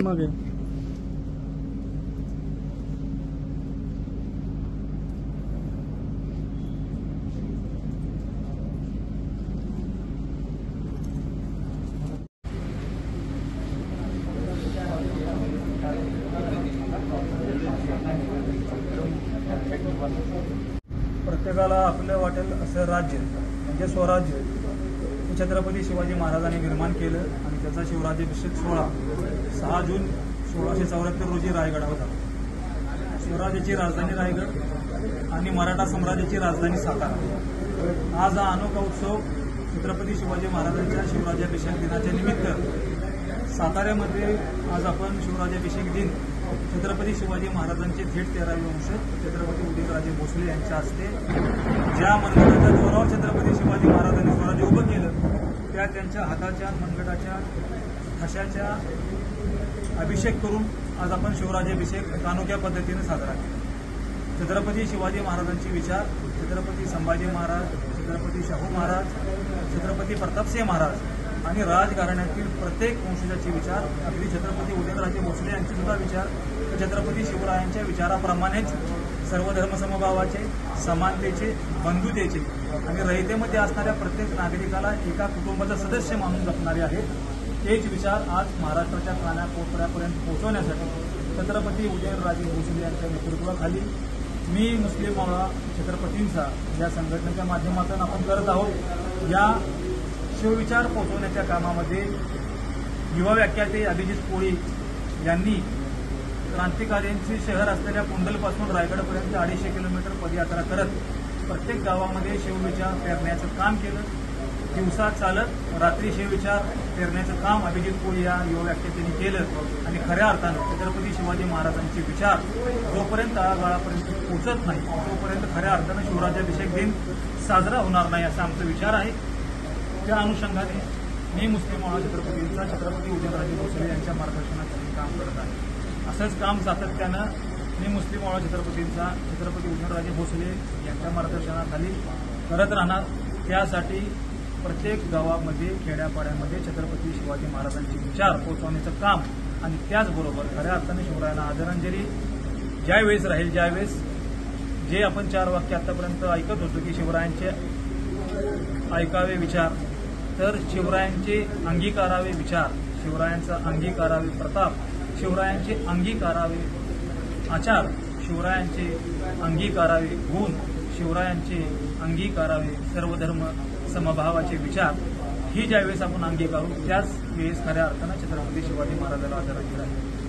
पाठीमागे प्रत्येकाला आपलं वाटेल असं राज्य म्हणजे स्वराज्य हे छत्रपती शिवाजी महाराजांनी निर्माण केलं आणि त्याचा शिवराज्याभिषेक सोहळा 6 जून 1674 रोजी रायगडावर झाला। स्वराज्याची राजधानी रायगड आणि मराठा साम्राज्याची राजधानी सातारा। आज हा अनोखा उत्सव छत्रपती शिवाजी महाराजांच्या शिवराज्याभिषेक दिनाच्या निमित्त साताऱ्यामध्ये आज आपण शिवराज्याभिषेक दिन छत्रपती शिवाजी महाराजांचे थेट 13वे वंशज छत्रपती उदयनराजे भोसले यांच्या हस्ते ज्या मनगटाच्या जोरावर छत्रपती शिवाजी महाराजांनी स्वराज्य उभं केलं त्या त्यांच्या हाताच्या मनगटाच्या ठशाच्या अभिषेक करून आज आपण शिवराज्याभिषेक अनोख्या पद्धतीने साजरा केला। छत्रपती शिवाजी महाराजांचे विचार छत्रपती संभाजी महाराज, छत्रपती शाहू महाराज, छत्रपती प्रतापसिंह महाराज आणि राजघराण्यातील प्रत्येक वंशजाचे विचार अगदी छत्रपती उदयनराजे भोसले यांचे सुद्धा विचार छत्रपती शिवरायांच्या विचाराप्रमाणेच सर्व धर्मसमभावाचे, समानतेचे, बंधुतेचे आणि रहितेमध्ये असणाऱ्या प्रत्येक नागरिकाला एका कुटुंबाचा सदस्य मानून जपणारे आहेत। तेच विचार आज महाराष्ट्राच्या कानाकोपऱ्यापर्यंत पोहोचवण्यासाठी छत्रपती उदयनराजे भोसले यांच्या नेतृत्वाखाली मी मुस्लिम मावळा छत्रपतींचा या संघटनेच्या माध्यमातून आपण करत आहोत। या शिवविचार पोहोचवण्याच्या कामामध्ये युवा व्याख्याते अभिजित कोळी यांनी क्रांतिकार्यांचे शहर असलेल्या कुंडलपासून रायगडपर्यंत 250 किलोमीटर पदयात्रा करत प्रत्येक गावामध्ये शिवविचार पेरण्याचं काम केलं। दिवसा चालत रात्री शिवविचार पेरण्याचं काम अभिजित कोळी या युवा व्याख्यात्यांनी केलं आणि खऱ्या अर्थानं छत्रपती शिवाजी महाराजांचे विचार जोपर्यंत तळागाळापर्यंत पोहोचत नाही तोपर्यंत खऱ्या अर्थानं शिवराज्याभिषेक दिन साजरा होणार नाही असा आमचा विचार आहे। त्या अनुषंगाने मी मुस्लिम मावळा छत्रपतींचा छत्रपती उदयनराजे भोसले यांच्या मार्गदर्शनाखाली काम करत आहे। असंच काम सातत्यानं मी मुस्लिम मावळा छत्रपतींचा छत्रपती उदयनराजे भोसले यांच्या मार्गदर्शनाखाली करत राहणार। त्यासाठी प्रत्येक गावामध्ये खेड्यापाड्यांमध्ये छत्रपती शिवाजी महाराजांचे विचार पोहोचवण्याचं काम आणि त्याचबरोबर खऱ्या अर्थाने शिवरायांना आदरांजली ज्यावेळेस राहील ज्यावेळेस जे आपण 4 वाक्य आतापर्यंत ऐकत होतो की शिवरायांचे ऐकावे विचार तर शिवरायांचे अंगीकारावे विचार, शिवरायांचा अंगीकारावे प्रताप, शिवरायांचे अंगीकारावे आचार, शिवरायांचे अंगीकारावे गुण, शिवरायांचे अंगीकारावे सर्व धर्म समभावाचे विचार ही ज्यावेळेस आपण अंगीकारू त्याच वेळेस खऱ्या अर्थानं छत्रपती शिवाजी महाराजांना आदरांजली राहील।